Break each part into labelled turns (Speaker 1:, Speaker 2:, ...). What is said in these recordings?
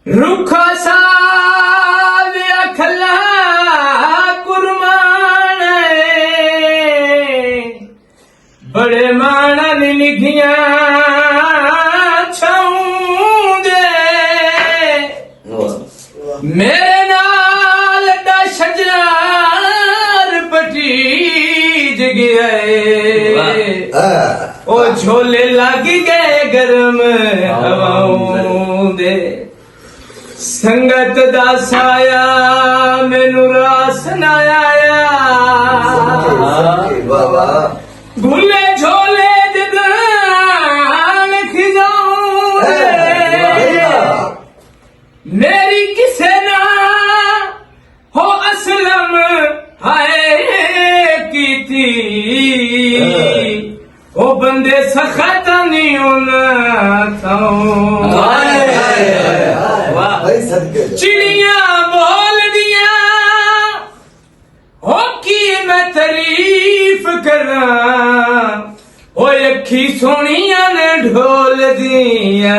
Speaker 1: रुखा साल अखला कुरमान बड़े माना नी लिखिया छाऊंगे मेरे नाल दा शजार पटीज गया ओ झोले लग गए गरम हवाओं दे संगत दा साया मैनू रास ना आया भूले झोले जदान खिजाऊं मेरी किसे ना हो असलम हाय की थी ओ बंदे सखत नहीं होना चिड़िया बोल दिया हो की मैं तारीफ करा ओ अखी सोनिया ने ढोल दिया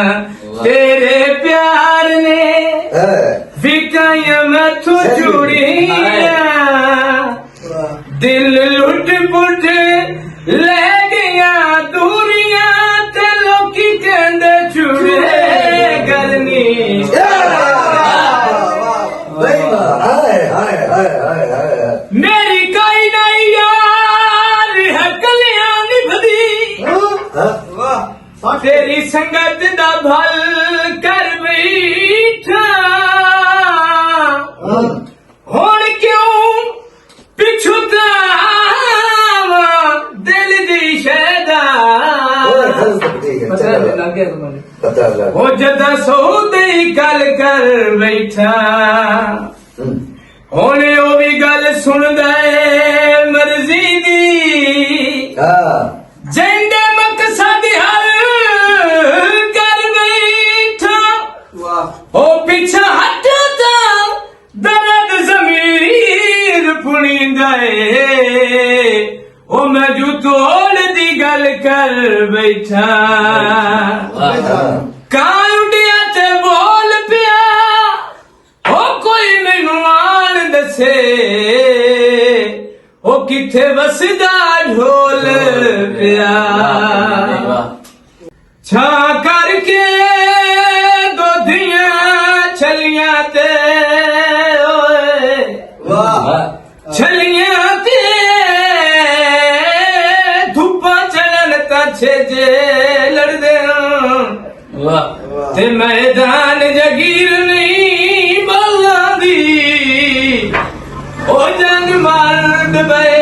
Speaker 1: तेरे प्यार ने विकाया मैं तू जुड़िया दिल लुट पुट ले गया दूरिया ते लोकी कहंदे जुड़े करनी मेरी कोई नहीं यार है कलियां निभदी तेरी संगत दा भल कर बैठा हुण क्यों पिछुता दिल दी शैदा ओ जदा सौदे गल कर बैठा होने ओ भी गल सुनदा है मर्जी दी जेंदे मकसद हर कर बैठा ओ पीछा हटदा दर्द ज़मीर पुणींदा है ओ मैं जू तोड़ दी गल कर बैठा कां उड़िया ते बोल पिया ओ कोई मैनू आन दसे ओ किथे वसदा ढोल पिया छा करके दोधियां छलियां ते छलियां ते धुप्पा चढ़न ताछे जे लड़दे ते मैदान जगीर नहीं बल्ला दी ओ जंग मर्द बे